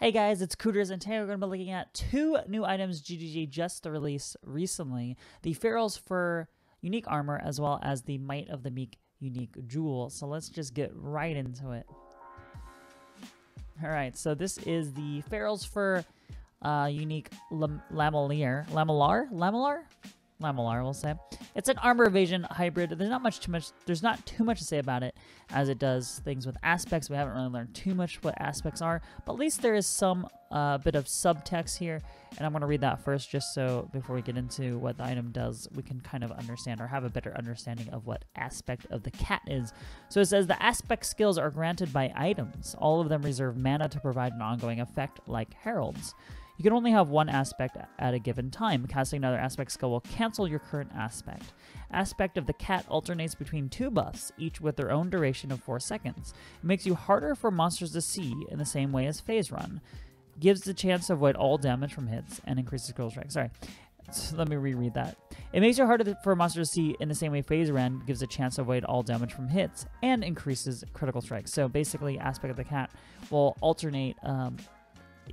Hey guys, it's Cooterz, and today we're going to be looking at two new items GGG just released recently. The Farrul's Fur unique armor, as well as the Might of the Meek unique jewel. So let's just get right into it. Alright, so this is the Farrul's Fur unique Lamellar, we'll say. It's an armor evasion hybrid. There's not too much to say about it, as it does things with aspects. We haven't really learned too much what aspects are, but at least there is some bit of subtext here, and I'm going to read that first, just so before we get into what the item does, we can kind of understand or have a better understanding of what aspect of the cat is. So it says the aspect skills are granted by items. All of them reserve mana to provide an ongoing effect, like heralds. You can only have one aspect at a given time. Casting another aspect skill will cancel your current aspect. Aspect of the cat alternates between two buffs, each with their own duration of 4 seconds. It makes you harder for monsters to see in the same way as Phase Run. Gives the chance to avoid all damage from hits and increases critical strike. Sorry. So let me reread that. It makes you harder for monsters to see in the same way Phase Run gives a chance to avoid all damage from hits and increases critical strike. So basically, aspect of the cat will alternate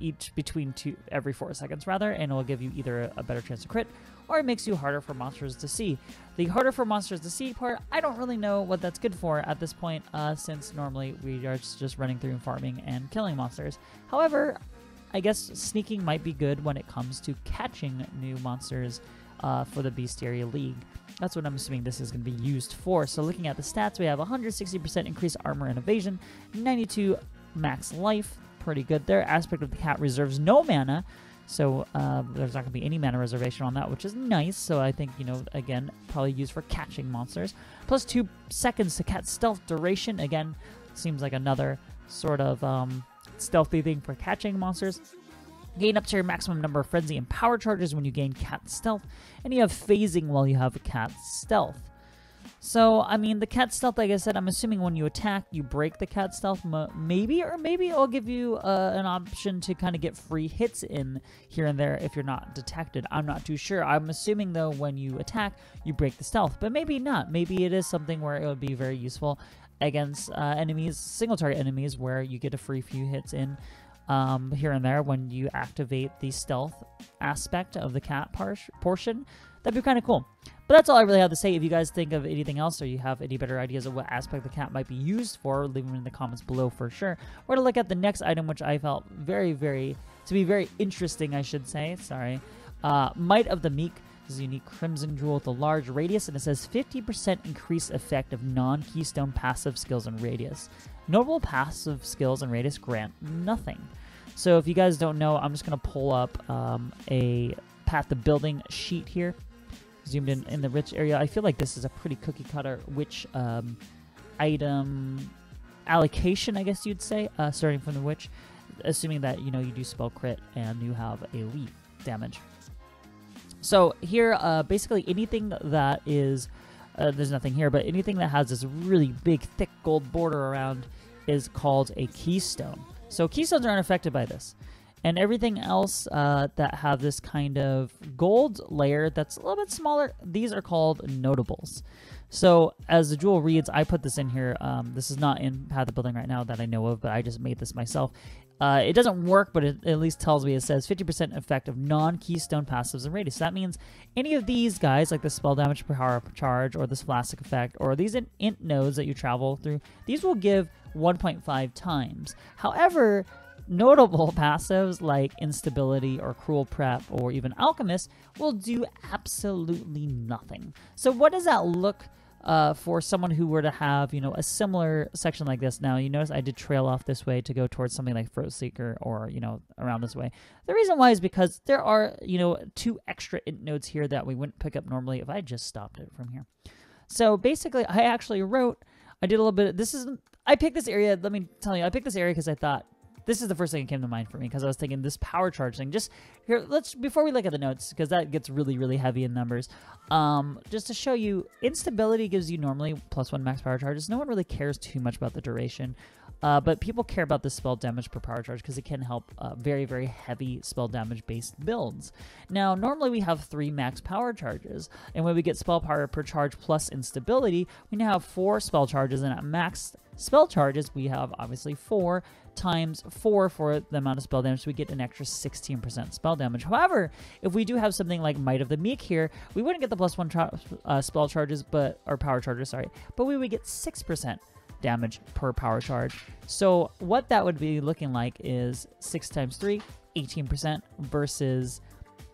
each between every 4 seconds rather, and it will give you either a better chance to crit, or it makes you harder for monsters to see. The harder for monsters to see part, I don't really know what that's good for at this point, since normally we are just running through and farming and killing monsters. However, I guess sneaking might be good when it comes to catching new monsters for the Bestiaria League. That's what I'm assuming this is going to be used for. So looking at the stats, we have 160% increased armor and evasion, 92 max life, pretty good there. Aspect of the cat reserves no mana, so there's not going to be any mana reservation on that, which is nice. So I think, again, probably used for catching monsters. Plus 2 seconds to cat stealth duration. Again, seems like another sort of stealthy thing for catching monsters. Gain up to your maximum number of frenzy and power charges when you gain cat stealth, and you have phasing while you have cat stealth. So, I mean, the cat stealth, like I said, I'm assuming when you attack, you break the cat stealth, maybe it'll give you an option to kind of get free hits in here and there if you're not detected. I'm not too sure. I'm assuming, though, when you attack, you break the stealth, but maybe not. Maybe it is something where it would be very useful against enemies, single target enemies, where you get a free few hits in here and there when you activate the stealth aspect of the cat portion. That'd be kind of cool. But that's all I really have to say. If you guys think of anything else, or you have any better ideas of what aspect the cat might be used for, leave them in the comments below for sure. We're going to look at the next item, which I felt to be very interesting, I should say. Sorry. Might of the Meek. This is a unique crimson jewel with a large radius, and it says 50% increased effect of non-keystone passive skills and radius. Notable passive skills and radius grant nothing. So if you guys don't know, I'm just going to pull up a Path to Building sheet here. Zoomed in the Witch area. I feel like this is a pretty cookie cutter Witch item allocation, I guess you'd say, starting from the Witch, assuming that you do spell crit and you have elite damage. So here, basically anything that is there's nothing here, but anything that has this really big thick gold border around is called a keystone. So keystones are unaffected by this. And everything else that have this kind of gold layer that's a little bit smaller, these are called notables. So as the jewel reads, I put this in here. This is not in Path of Building right now that I know of, but I just made this myself. It doesn't work, but it at least tells me, it says 50% effect of non-keystone passives and radius. So that means any of these guys, like the spell damage per power charge, or this Flastic effect, or these int nodes that you travel through, these will give 1.5 times. However, notable passives like Instability or Cruel Prep or even Alchemist will do absolutely nothing. So what does that look for someone who were to have, a similar section like this? Now, you notice I did trail off this way to go towards something like Throat Seeker or, around this way. The reason why is because there are, 2 extra int nodes here that we wouldn't pick up normally if I just stopped it from here. So basically, I actually I did a little bit of, I picked this area, let me tell you, I picked this area because I thought, this is the first thing that came to mind for me, because I was thinking this power charge thing. Just here, before we look at the notes, because that gets really, really heavy in numbers. Just to show you, Instability gives you normally +1 max power charges. No one really cares too much about the duration, but people care about the spell damage per power charge because it can help very, very heavy spell damage based builds. Now, normally we have 3 max power charges, and when we get spell power per charge plus Instability, we now have 4 spell charges, and at max spell charges, we have obviously 4 times 4 for the amount of spell damage, so we get an extra 16% spell damage. However, if we do have something like Might of the Meek here, we wouldn't get the +1 spell charges, or power charges, sorry, but we would get 6% damage per power charge. So what that would be looking like is 6 times 3, 18%, versus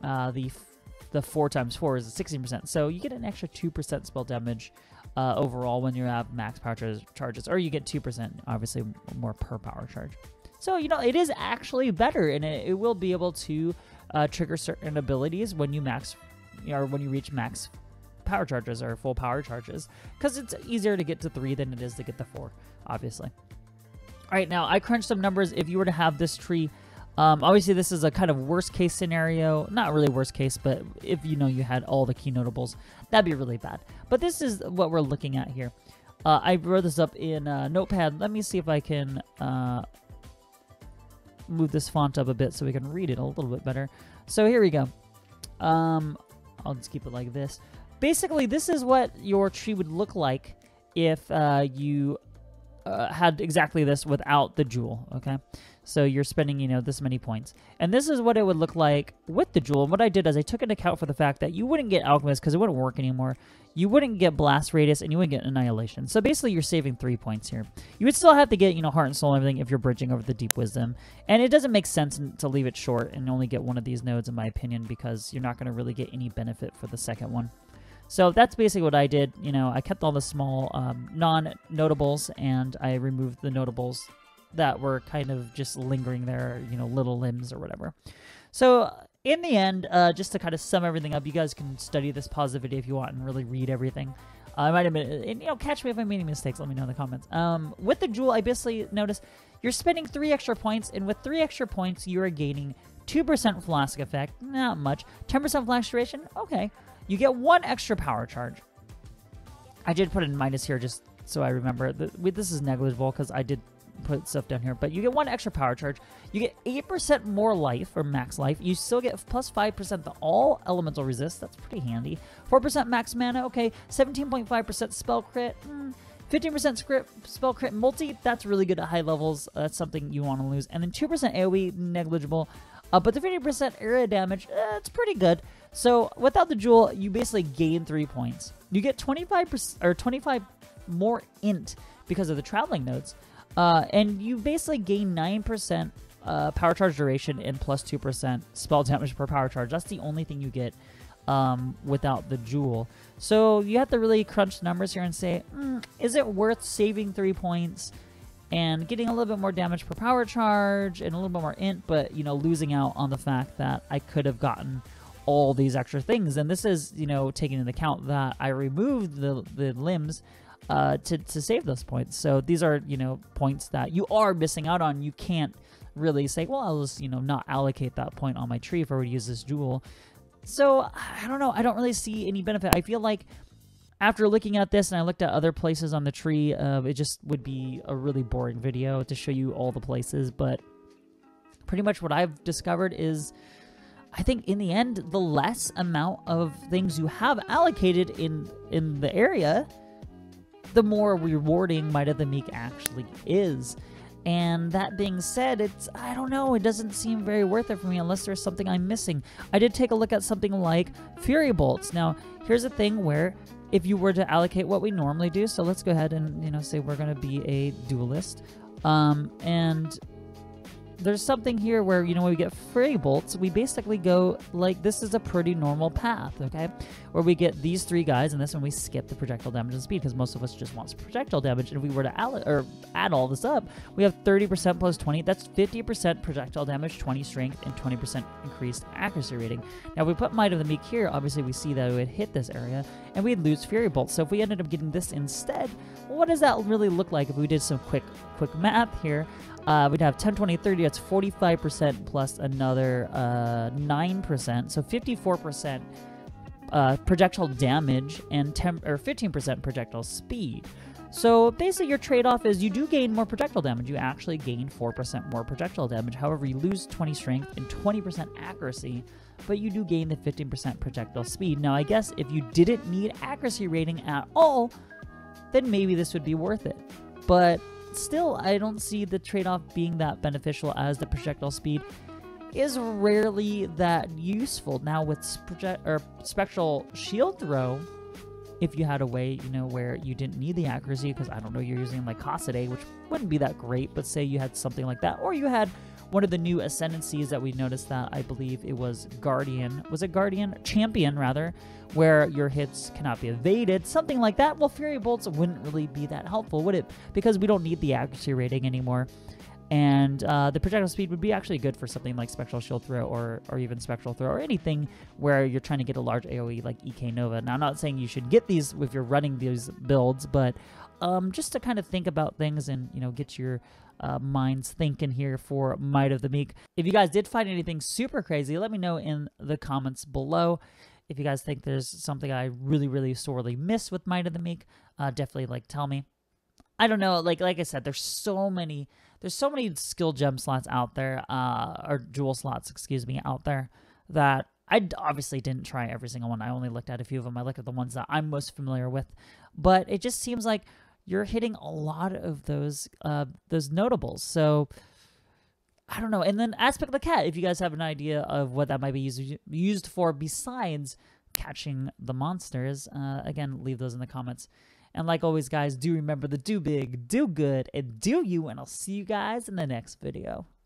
the 4 times 4 is 16%. So you get an extra 2% spell damage overall when you have max power charges, or you get 2%, obviously more per power charge. So, you know, it is actually better, and it will be able to trigger certain abilities when you when you reach max power charges or full power charges, because it's easier to get to 3 than it is to get to 4, obviously. All right, now I crunched some numbers. If you were to have this tree, obviously this is a kind of worst case scenario, not really worst case, but if you had all the key notables, that'd be really bad. But this is what we're looking at here. I wrote this up in Notepad. Let me see if I can move this font up a bit so we can read it a little bit better. So here we go. I'll just keep it like this. Basically, this is what your tree would look like if you had exactly this without the jewel, okay? So you're spending, this many points. And this is what it would look like with the jewel. And what I did is I took into account for the fact that you wouldn't get Alchemist because it wouldn't work anymore. You wouldn't get Blast Radius, and you wouldn't get Annihilation. So basically, you're saving 3 points here. You would still have to get, Heart and Soul and everything if you're bridging over the Deep Wisdom. And it doesn't make sense to leave it short and only get one of these nodes, in my opinion, because you're not going to really get any benefit for the second one. So that's basically what I did. I kept all the small non-notables, and I removed the notables that were kind of just lingering there, little limbs or whatever. So in the end, just to kind of sum everything up, you guys can study this positivity if you want and really read everything. I might have been, catch me if I'm making mistakes. Let me know in the comments. With the jewel, I basically noticed you're spending 3 extra points, and with 3 extra points, you are gaining 2% flask effect, not much. 10% flash duration, okay. You get 1 extra power charge. I did put in minus here just so I remember. This is negligible because I did put stuff down here, but you get 1 extra power charge. You get 8% more life, or max life. You still get plus 5% to all elemental resist. That's pretty handy. 4% max mana, okay. 17.5% spell crit. 15% spell crit multi. That's really good at high levels. That's something you want to lose. And then 2% AoE, negligible. But the 50% area damage, it's pretty good. So without the jewel, you basically gain 3 points. You get 25% or 25 more int because of the traveling nodes. And you basically gain 9% power charge duration and plus 2% spell damage per power charge. That's the only thing you get without the jewel. So you have to really crunch the numbers here and say, is it worth saving 3 points and getting a little bit more damage per power charge and a little bit more int, but losing out on the fact that I could have gotten all these extra things? And this is taking into account that I removed the limbs to save those points. So these are points that you are missing out on. You can't really say, well, I'll just not allocate that point on my tree if I were to use this jewel. So I don't know, I don't really see any benefit. I feel like after looking at this and I looked at other places on the tree, it just would be a really boring video to show you all the places. But pretty much what I've discovered is, I think in the end, the less amount of things you have allocated in the area, the more rewarding Might of the Meek actually is. And that being said, I don't know, it doesn't seem very worth it for me unless there's something I'm missing. I did take a look at something like Fury Bolts. Now, here's a thing where if you were to allocate what we normally do, so let's go ahead and say we're going to be a duelist, and there's something here where, when we get Fury Bolts, we basically go like, this is a pretty normal path, okay? Where we get these 3 guys, and this one we skip the projectile damage and speed, because most of us just want projectile damage. And if we were to add all this up, we have 30% plus 20. That's 50% projectile damage, 20 strength, and 20% increased accuracy rating. Now, if we put Might of the Meek here, obviously we see that it would hit this area, and we'd lose Fury Bolts. So if we ended up getting this instead, what does that really look like if we did some quick math here? We'd have 10, 20, 30, that's 45% plus another 9%, so 54% projectile damage and 15% projectile speed. So basically your trade-off is you do gain more projectile damage. You actually gain 4% more projectile damage. However, you lose 20 strength and 20% accuracy, but you do gain the 15% projectile speed. Now, I guess if you didn't need accuracy rating at all, then maybe this would be worth it. But still, I don't see the trade-off being that beneficial, as the projectile speed is rarely that useful. Now with spectral shield throw, if you had a way, you know, where you didn't need the accuracy, because I don't know, you're using like Cossaday, which wouldn't be that great, but say you had something like that, or you had one of the new ascendancies that we noticed, that I believe it was Guardian. Was it Guardian? Champion, rather, where your hits cannot be evaded. Something like that. Well, Fury Bolts wouldn't really be that helpful, would it? Because we don't need the accuracy rating anymore. And the projectile speed would be actually good for something like Spectral Shield Throw, or even Spectral Throw, or anything where you're trying to get a large AoE like EK Nova. Now, I'm not saying you should get these if you're running these builds, but just to kind of think about things and, you know, get your minds thinking here for Might of the Meek. If you guys did find anything super crazy, let me know in the comments below. If you guys think there's something I really, really sorely missed with Might of the Meek, definitely like tell me. I don't know, like I said, there's so many skill gem slots out there, or jewel slots, excuse me, out there, that I obviously didn't try every single one. I only looked at a few of them. I looked at the ones that I'm most familiar with, but it just seems like you're hitting a lot of those notables. So I don't know. And then Aspect of the Cat, if you guys have an idea of what that might be used for besides catching the monsters, again, leave those in the comments. And like always, guys, do remember to do big, do good, and do you, and I'll see you guys in the next video.